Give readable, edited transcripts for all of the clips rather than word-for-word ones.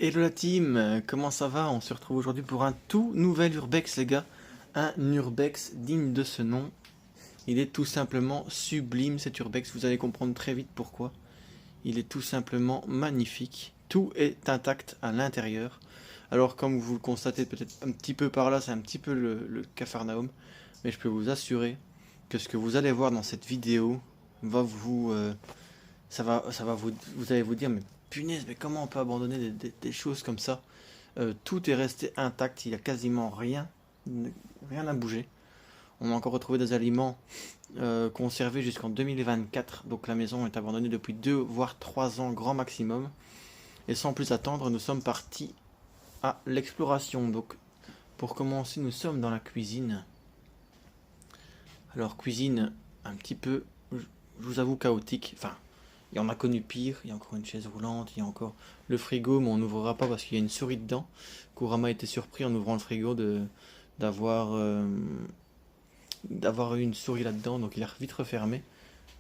Hello la team, comment ça va? On se retrouve aujourd'hui pour un tout nouvel Urbex les gars. Un Urbex digne de ce nom. Il est tout simplement sublime cet Urbex, vous allez comprendre très vite pourquoi. Il est tout simplement magnifique. Tout est intact à l'intérieur. Alors comme vous le constatez peut-être un petit peu par là, c'est un petit peu le Capharnaüm. Mais je peux vous assurer que ce que vous allez voir dans cette vidéo va vous... vous allez vous dire, mais punaise, mais comment on peut abandonner des choses comme ça? Tout est resté intact, il n'y a quasiment rien n'a bougé. On a encore retrouvé des aliments conservés jusqu'en 2024, donc la maison est abandonnée depuis 2 voire 3 ans grand maximum. Et sans plus attendre, nous sommes partis à l'exploration. Donc pour commencer, nous sommes dans la cuisine. Alors cuisine un petit peu, je vous avoue, chaotique, enfin... Il y en a connu pire, il y a encore une chaise roulante, il y a encore le frigo, mais on n'ouvrira pas parce qu'il y a une souris dedans. Kurama était surpris en ouvrant le frigo d'avoir eu une souris là-dedans, donc il a vite refermé.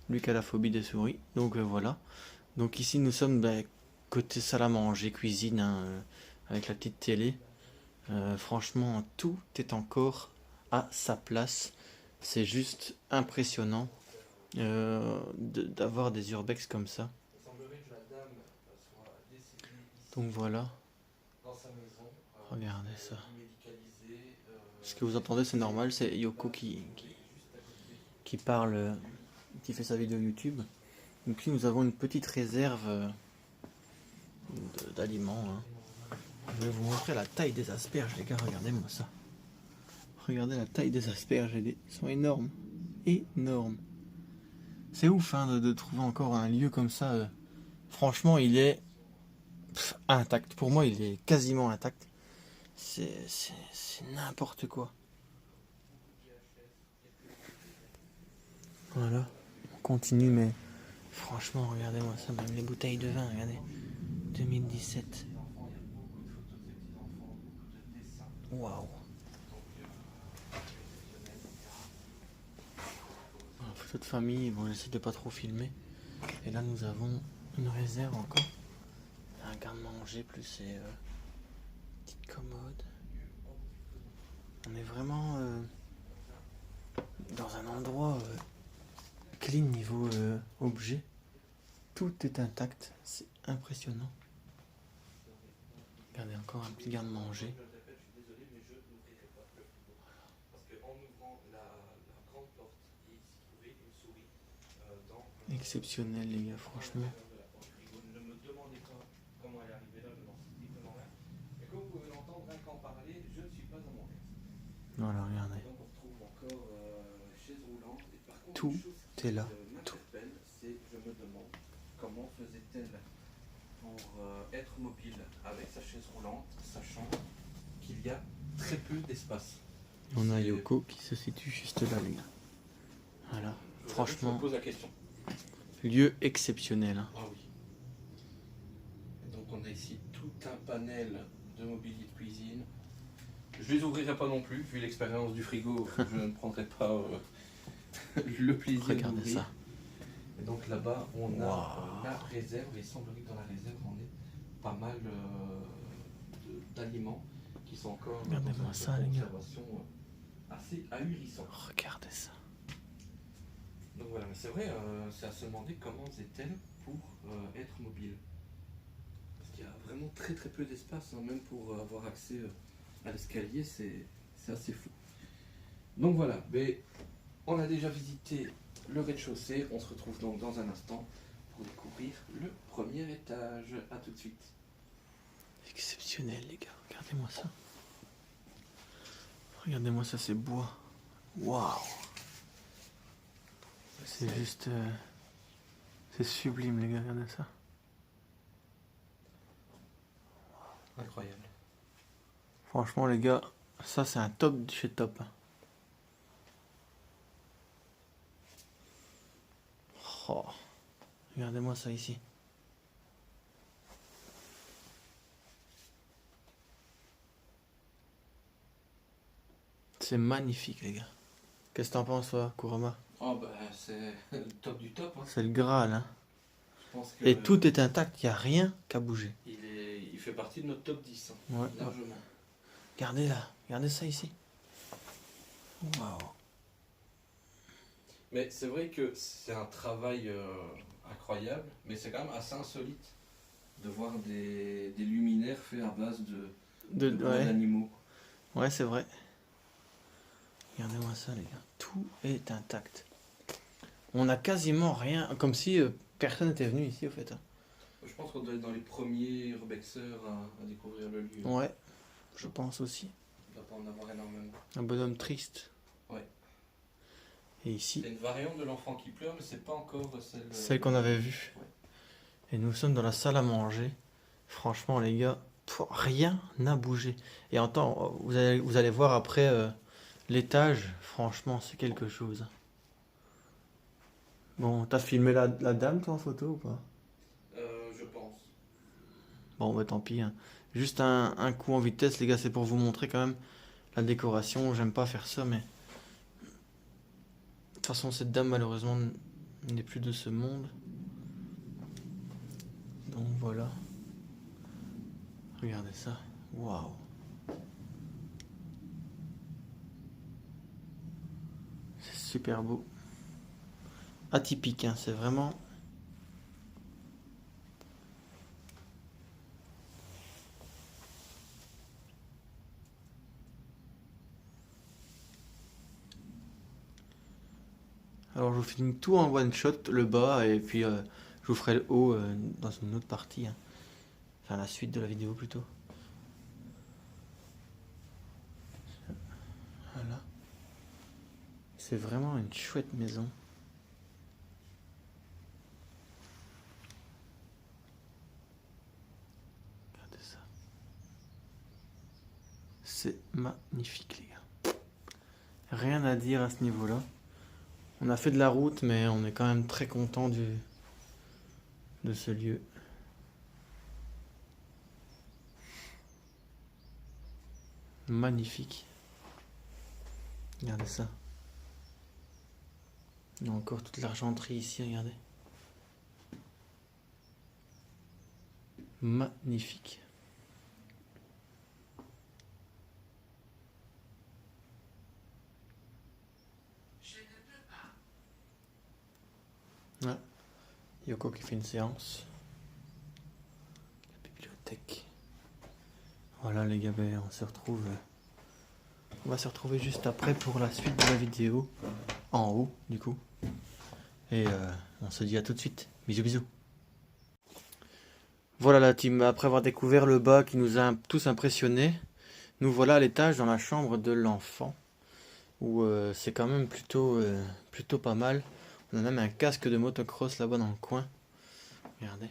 Lui qui a la phobie des souris, donc voilà. Donc ici nous sommes côté salle à manger, cuisine, hein, avec la petite télé. Franchement, tout est encore à sa place. C'est juste impressionnant d'avoir des urbex comme ça. Donc voilà. Regardez ça. Ce que vous entendez, c'est normal, c'est Yoko qui parle, qui fait sa vidéo YouTube. Et puis nous avons une petite réserve d'aliments. Hein. Je vais vous montrer la taille des asperges, les gars, regardez-moi ça. Regardez la taille des asperges, elles sont énormes. Énormes. C'est ouf hein, de trouver encore un lieu comme ça. Franchement, il est intact. Pour moi, il est quasiment intact. C'est n'importe quoi. Voilà, on continue, mais franchement, regardez-moi ça, même les bouteilles de vin, regardez. 2017. Waouh. Photo de famille, bon, j'essaie de pas trop filmer. Et là, nous avons une réserve encore. Un garde-manger plus et petite commode. On est vraiment dans un endroit clean niveau objet. Tout est intact, c'est impressionnant. Regardez, encore un petit garde-manger. Exceptionnel les gars, franchement. Voilà, regardez. Tout est là. Tout. Je me demande comment faisait-elle pour être mobile avec sa chaise roulante, sachant qu'il y a très peu d'espace. On a Yoko qui se situe juste là, les gars. Voilà, franchement. Je me pose la question. Lieu exceptionnel. Hein. Ah oui. Et donc on a ici tout un panel de mobilier de cuisine. Je les ouvrirai pas non plus, vu l'expérience du frigo, je ne prendrai pas le plaisir d'ouvrir. Regardez ça. Et donc là-bas, on a la réserve, et il semblerait que dans la réserve, on ait pas mal d'aliments qui sont encore dans une conservation assez ahurissante. Regardez ça. Donc voilà, mais c'est vrai, c'est à se demander comment faisait-elle pour être mobile. Parce qu'il y a vraiment très très peu d'espace, hein, même pour avoir accès à l'escalier, c'est assez fou. Donc voilà, mais on a déjà visité le rez-de-chaussée, on se retrouve donc dans un instant pour découvrir le premier étage. A tout de suite. Exceptionnel les gars, regardez-moi ça. Regardez-moi ça, c'est bois. Waouh. C'est juste... c'est sublime les gars, regardez ça. Incroyable. Franchement les gars, ça c'est un top de chez top. Oh. Regardez-moi ça ici. C'est magnifique les gars. Qu'est-ce que t'en penses toi, Kurama? Oh bah c'est le top du top. Hein. C'est le Graal hein. Je pense que et tout est intact, il n'y a rien qu'à bouger. Il il fait partie de notre top 10, hein, Ouais. largement. Regardez là, regardez ça ici. Waouh. Mais c'est vrai que c'est un travail incroyable, mais c'est quand même assez insolite de voir des luminaires faits à base de bois Ouais, d'animaux. ouais, c'est vrai. Regardez-moi ça, les gars. Tout est intact. On a quasiment rien, comme si personne n'était venu ici, au fait, hein. Je pense qu'on doit être dans les premiers urbexeurs à découvrir le lieu. Ouais, je pense aussi. On ne doit pas en avoir énormément. Un bonhomme triste. Ouais. Et ici, C'est une variante de l'enfant qui pleure, mais c'est pas encore celle qu'on avait vue. Ouais. Et nous sommes dans la salle à manger. Franchement, les gars, rien n'a bougé. Et en temps, vous allez voir après l'étage. Franchement, c'est quelque chose. Bon, t'as filmé la dame, toi, en photo ou pas? Je pense. Bon, bah tant pis, hein. Juste un coup en vitesse, les gars, c'est pour vous montrer quand même la décoration. J'aime pas faire ça, mais... De toute façon, cette dame, malheureusement, n'est plus de ce monde. Donc voilà. Regardez ça. Waouh. C'est super beau. Atypique, hein, c'est vraiment... Alors je vous filme tout en one shot, le bas, et puis je vous ferai le haut dans une autre partie, hein. Enfin la suite de la vidéo plutôt. Voilà. C'est vraiment une chouette maison. Regardez ça. C'est magnifique les gars. Rien à dire à ce niveau-là. On a fait de la route, mais on est quand même très content de ce lieu. Magnifique. Regardez ça. Il y a encore toute l'argenterie ici, regardez. Magnifique. Ouais. Yoko qui fait une séance. La bibliothèque. Voilà les gars, ben, on se retrouve. On va se retrouver juste après pour la suite de la vidéo. En haut, du coup. Et on se dit à tout de suite. Bisous bisous. Voilà la team, après avoir découvert le bas qui nous a tous impressionnés, nous voilà à l'étage dans la chambre de l'enfant. Où c'est quand même plutôt pas mal. On a même un casque de motocross là-bas dans le coin. Regardez.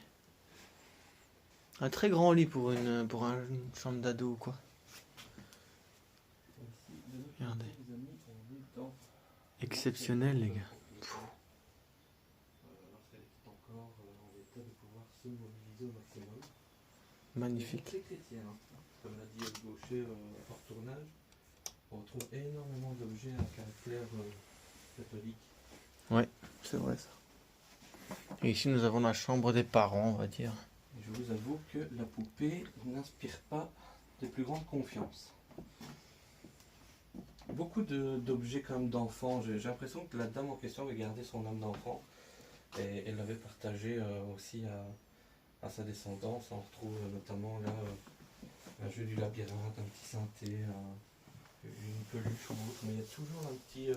Un très grand lit pour une chambre d'ado ou quoi. Regardez. Exceptionnel les gars. Magnifique. Très chrétien, hein. Comme l'a dit Yves Gaucher hors tournage, on retrouve énormément d'objets à caractère catholique. Ouais, c'est vrai ça. Et ici nous avons la chambre des parents, on va dire. Et je vous avoue que la poupée n'inspire pas de plus grande confiance. Beaucoup d'objets quand même d'enfants. J'ai l'impression que la dame en question avait gardé son âme d'enfant et elle l'avait partagé aussi à sa descendance. On retrouve notamment là un jeu du labyrinthe, un petit synthé, une peluche ou autre, mais il y a toujours un petit...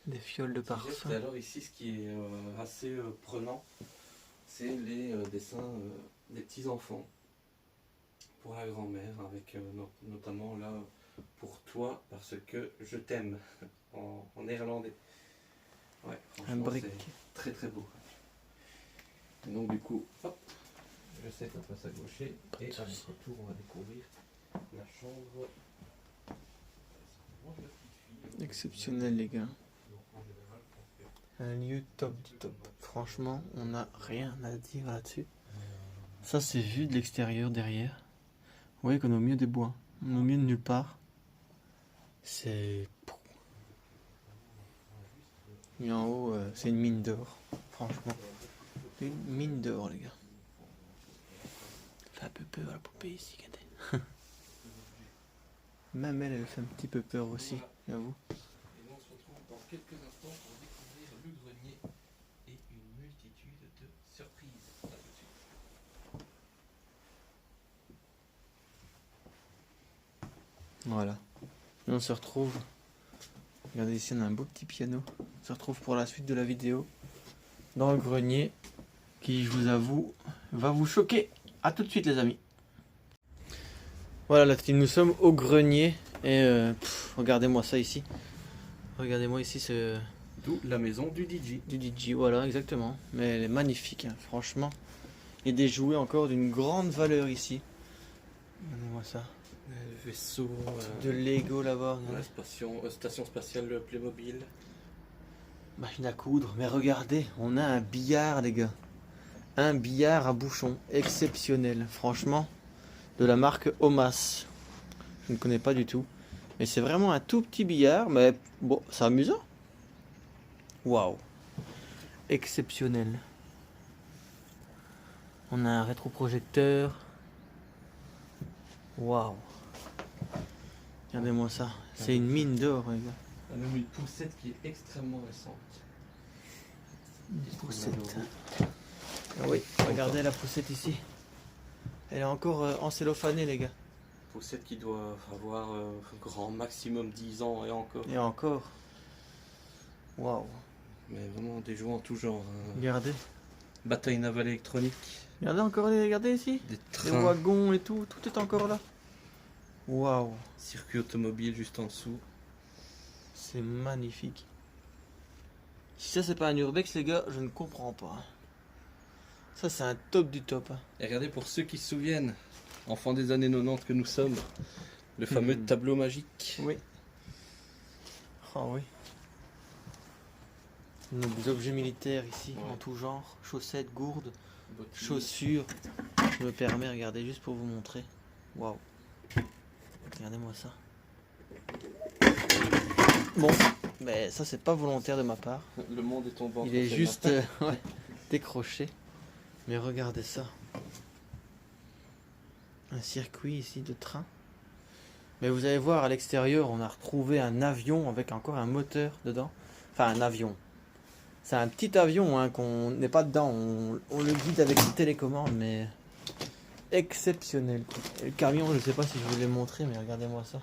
Des fioles de petit geste. parfum. Et alors ici, ce qui est assez prenant, c'est les dessins des petits-enfants pour la grand-mère, avec notamment là, pour toi, parce que je t'aime, en néerlandais. Ouais, Un franchement, brick. c'est très très beau. Et donc du coup, hop, je sais qu'on passe à gaucher, et à notre retour, on va découvrir la chambre. Exceptionnel les gars. Un lieu top du top. Franchement, on n'a rien à dire là-dessus. Ça c'est vu de l'extérieur derrière. Vous voyez qu'on est au milieu des bois. On est au milieu de nulle part. C'est... Et en haut, c'est une mine d'or. Franchement. Une mine d'or les gars. fait un peu peur la poupée ici, regardez. Même elle fait un petit peu peur aussi, j'avoue. Et nous on se retrouve dans quelques instants pour découvrir le grenier et une multitude de surprises. À tout de suite. Voilà. Et on se retrouve. Regardez ici, on a un beau petit piano. On se retrouve pour la suite de la vidéo dans le grenier qui, je vous avoue, va vous choquer. A tout de suite, les amis. Voilà, la team, nous sommes au grenier et regardez-moi ça ici. Regardez-moi ici ce D'où la maison du DJ. du DJ. Voilà, exactement. Mais elle est magnifique, hein, franchement. Il y a des jouets encore d'une grande valeur ici. Regardez-moi ça. Le vaisseau. De Lego là-bas. La station spatiale Playmobil. Machine à coudre, mais regardez, on a un billard les gars. Un billard à bouchon, exceptionnel, franchement, de la marque Omas. Je ne connais pas du tout. Mais c'est vraiment un tout petit billard, mais bon, c'est amusant. Waouh. Exceptionnel. On a un rétroprojecteur. Waouh. Regardez-moi ça, c'est une mine d'or les gars. On a même une poussette qui est extrêmement récente. Poussette. Ah oui, regardez la poussette ici. Elle est encore encellophanée les gars. Poussette qui doit avoir grand maximum 10 ans et encore. Et encore. Waouh. Mais vraiment des jouets en tout genre. Regardez. Bataille navale électronique. Regardez encore, regardez ici. Des Les trains. wagons et tout, tout est encore là. Waouh. Circuit automobile juste en dessous. C'est magnifique. Si ça c'est pas un urbex les gars, je ne comprends pas. Ça c'est un top du top. Hein. Et regardez pour ceux qui se souviennent, enfants des années 90 que nous sommes, le fameux tableau magique. Oui. Oh oui. Nos objets militaires ici, Ouais. en tout genre. Chaussettes, gourdes, Bottines. chaussures. Je me permets, regardez, juste pour vous montrer. Waouh. Regardez-moi ça. Bon, mais ça c'est pas volontaire de ma part. Le monde est tombant. Il est juste ouais, décroché. Mais regardez ça. Un circuit ici de train. Mais vous allez voir à l'extérieur, on a retrouvé un avion avec encore un moteur dedans. Enfin un avion. C'est un petit avion hein, qu'on n'est pas dedans. On le guide avec une télécommande, mais exceptionnel. Quoi. Et le camion, je sais pas si je vous l'ai montré, mais regardez-moi ça.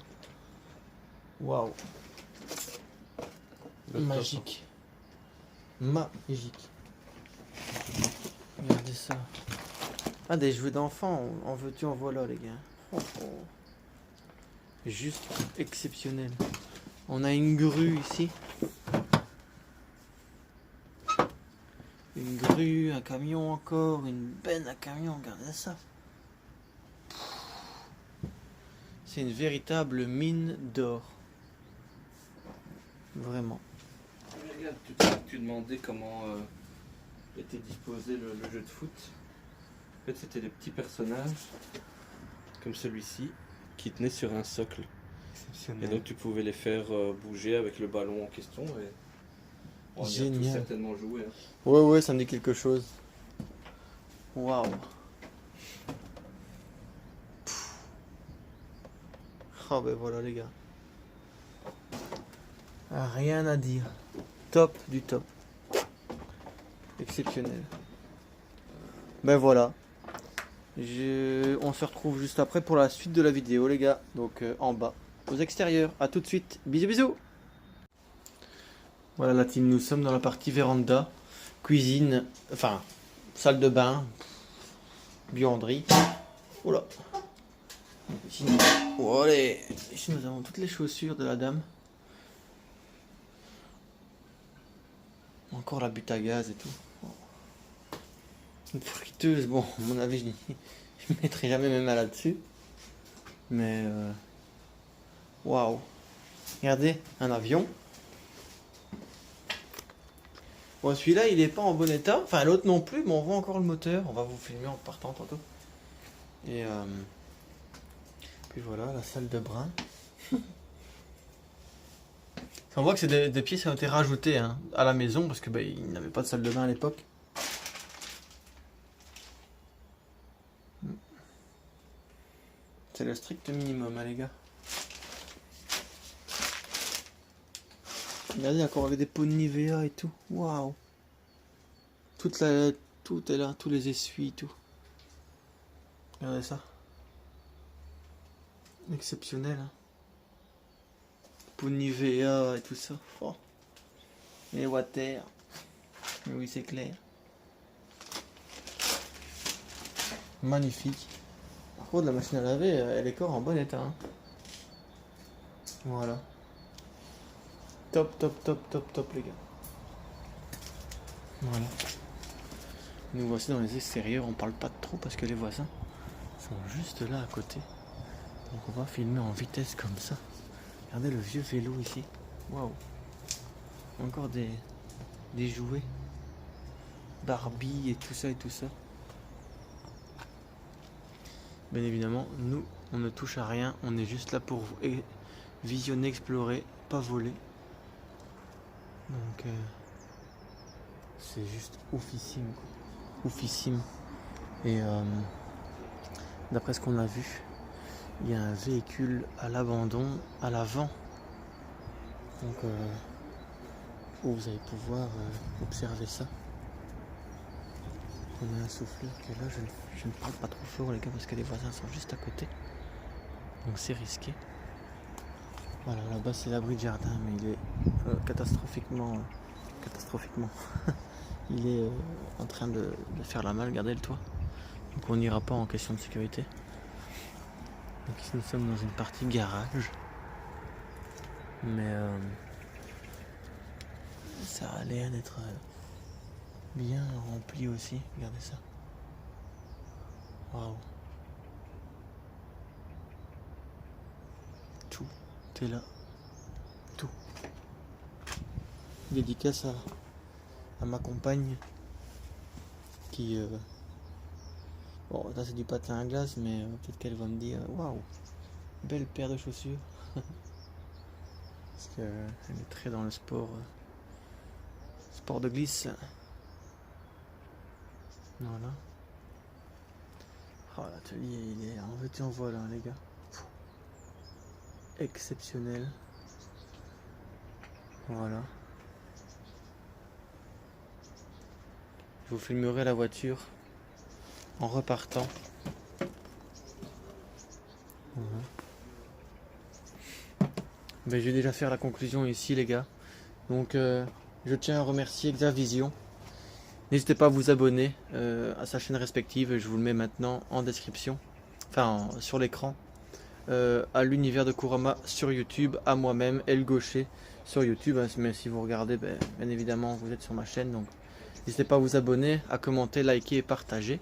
Waouh. Magique. Magique. Regardez ça. Ah, des jouets d'enfants, en veux-tu, en voilà, les gars. Oh, oh. Juste exceptionnel. On a une grue ici. Une grue, un camion encore, une benne à camion, regardez ça. C'est une véritable mine d'or. Vraiment. Regarde, tu demandais comment était disposé le jeu de foot. En fait, c'était des petits personnages, comme celui-ci, qui tenaient sur un socle. Et donc, tu pouvais les faire bouger avec le ballon en question. Et on y a tous Génial. certainement joué. Hein. Ouais, ouais, ça me dit quelque chose. Waouh. Oh ben voilà les gars. Rien à dire. Top du top. Exceptionnel. Ben voilà. On se retrouve juste après pour la suite de la vidéo les gars. Donc en bas, aux extérieurs. A tout de suite. Bisous bisous. Voilà la team, nous sommes dans la partie véranda. Cuisine, enfin salle de bain. Buanderie. Oula. Ici, oh, allez. Ici nous avons toutes les chaussures de la dame. Encore la butte à gaz et tout. Une friteuse, bon, à mon avis, je ne mettrai jamais mes mains là-dessus. Mais, waouh. Regardez, un avion. Bon, celui-là, il n'est pas en bon état. Enfin, l'autre non plus, mais on voit encore le moteur. On va vous filmer en partant tantôt. Et, puis voilà, la salle de bain. On voit que c'est des pièces qui ont été rajoutées hein, à la maison parce que bah, ils n'avaient pas de salle de bain à l'époque. c'est le strict minimum, hein, les gars. Regardez, encore avec des pots de Nivea et tout. Waouh. Tout est là, tous les essuies, tout. Regardez ça. Exceptionnel, hein. Pots de Nivea et tout ça. Oh. Et water. Mais oui, c'est clair. Magnifique. Par contre, la machine à laver, elle est encore en bon état, hein. Voilà. Top, top, top, top, top, les gars. Voilà. Nous voici dans les extérieurs. On parle pas trop parce que les voisins sont juste là à côté. Donc on va filmer en vitesse comme ça. Regardez le vieux vélo ici. Waouh. Encore des jouets. Barbie et tout ça et tout ça. Bien évidemment, nous, on ne touche à rien. On est juste là pour visionner, explorer, pas voler. Donc, c'est juste oufissime, quoi. Oufissime. Et d'après ce qu'on a vu, il y a un véhicule à l'abandon, à l'avant. Donc, vous allez pouvoir observer ça. On a un souffleur qui est là. Je ne parle pas trop fort, les gars, parce que les voisins sont juste à côté. Donc, c'est risqué. Voilà, là-bas, c'est l'abri de jardin, mais il est catastrophiquement. Il est en train de faire la malle. Regardez le toit. Donc, on n'ira pas en question de sécurité. Donc, ici, nous sommes dans une partie garage. Mais ça a l'air d'être bien rempli aussi. Regardez ça. Waouh. Tout est là. Tout. Dédicace à ma compagne qui bon, ça c'est du patin à glace, mais peut-être qu'elle va me dire waouh, belle paire de chaussures. Parce qu'elle est très dans le sport de glisse. Voilà. Oh, l'atelier, il est en veux-tu en voilà, les gars. Exceptionnel. Voilà. Je vous filmerai la voiture en repartant. Voilà. Ben, je vais déjà faire la conclusion ici, les gars. Donc, je tiens à remercier Xavision. N'hésitez pas à vous abonner à sa chaîne respective. Je vous le mets maintenant en description. Enfin, sur l'écran. À l'univers de Kurama sur YouTube. À moi-même, El Gaucher sur YouTube. Mais si vous regardez, ben, bien évidemment, vous êtes sur ma chaîne. Donc, n'hésitez pas à vous abonner, à commenter, liker et partager.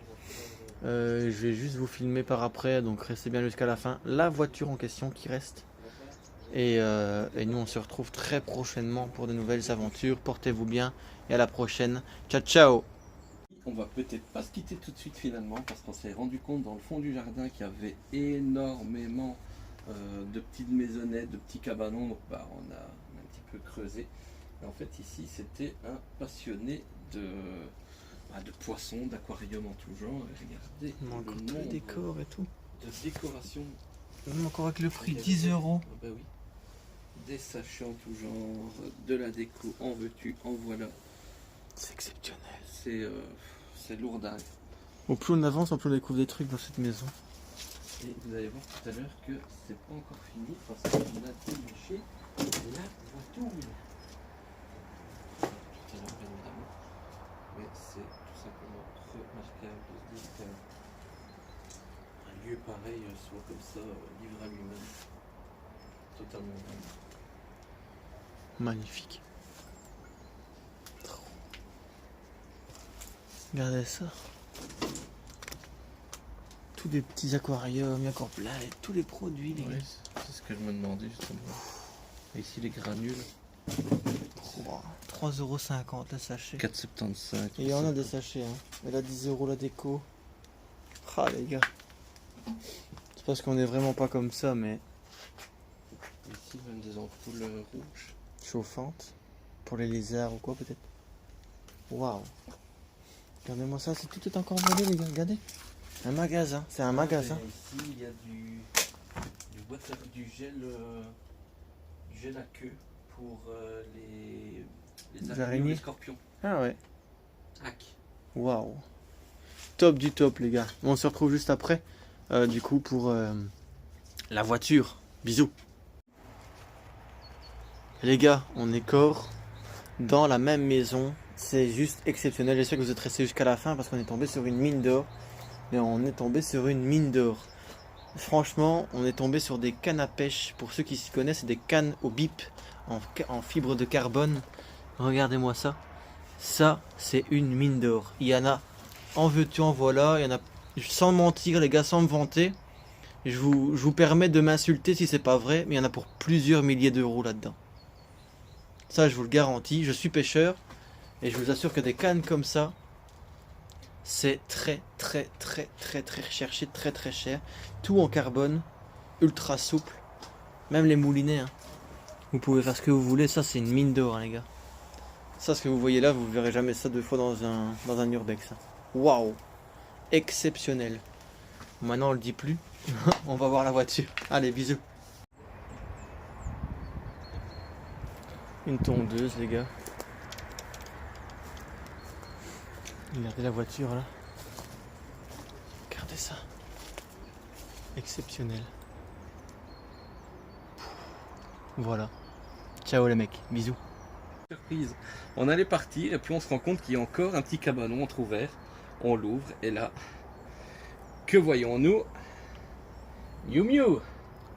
Je vais juste vous filmer par après. Donc, restez bien jusqu'à la fin. La voiture en question qui reste. Et nous on se retrouve très prochainement pour de nouvelles aventures. Portez-vous bien et à la prochaine. Ciao ciao. On va peut-être pas se quitter tout de suite finalement parce qu'on s'est rendu compte dans le fond du jardin qu'il y avait énormément de petites maisonnettes, de petits cabanons. Donc bah, on a un petit peu creusé. Et en fait ici c'était un passionné de poissons, d'aquarium en tout genre. Et regardez Encore le tous les nombre décors et tout. de décorations. Même encore avec le prix 10 €. Ah bah oui. Des sachets en tout genre, de la déco, en veux-tu, en voilà. C'est exceptionnel. C'est lourdingue. Au plus on avance, au plus on découvre des trucs dans cette maison. Et vous allez voir tout à l'heure que c'est pas encore fini parce qu'on a déniché la voiture. Tout à l'heure, bien évidemment. Mais c'est tout simplement remarquable de se dire qu'un lieu pareil soit comme ça, livré à lui-même. Totalement dingue. Magnifique. Trop. Regardez ça. Tous des petits aquariums, il y a encore plein, et tous les produits. Les Ouais, c'est ce que je me demandais justement. Et ici les granules. 3,50 € le sachet. 4,75. Et il y en a des sachets, hein. Et là 10 € la déco. Ah les gars. C'est parce qu'on est vraiment pas comme ça, mais Ici même des ampoules rouges. chauffantes. Pour les lézards ou quoi peut-être. Waouh. Regardez-moi ça, tout est encore volé les gars, regardez. Un magasin, c'est un magasin. Ici il y a du gel à queue pour les araignées, les scorpions. Ah ouais. Hack. Waouh. Top du top les gars. On se retrouve juste après. Du coup pour la voiture. Bisous. Les gars, on est corps dans la même maison. C'est juste exceptionnel. J'espère que vous êtes restés jusqu'à la fin parce qu'on est tombé sur une mine d'or. Mais on est tombé sur une mine d'or. Franchement, on est tombé sur des cannes à pêche. Pour ceux qui s'y connaissent, c'est des cannes au bip en fibre de carbone. Regardez-moi ça. Ça, c'est une mine d'or. Il y en a en veux-tu, en voilà. Il y en a, sans mentir, les gars, sans me vanter. Je vous permets de m'insulter si c'est pas vrai, mais il y en a pour plusieurs milliers d'euros là-dedans. Ça, je vous le garantis. Je suis pêcheur et je vous assure que des cannes comme ça, c'est très recherché, très cher. Tout en carbone, ultra souple. Même les moulinets, hein. Vous pouvez faire ce que vous voulez. Ça, c'est une mine d'or, hein, les gars. Ça, ce que vous voyez là, vous verrez jamais ça deux fois dans un urbex. Waouh, exceptionnel. Maintenant, on le dit plus. On va voir la voiture. Allez, bisous. Une tondeuse, les gars. Regardez la voiture là. Regardez ça. Exceptionnel. Voilà. Ciao les mecs. Bisous. Surprise. On allait partir et puis on se rend compte qu'il y a encore un petit cabanon entrouvert. On l'ouvre et là, que voyons-nous? Miu Miu.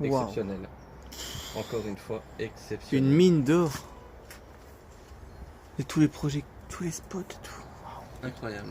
Exceptionnel. Wow. Encore une fois, exceptionnel. Une mine d'or. Et tous les projets, tous les spots, tout. Wow. Incroyable.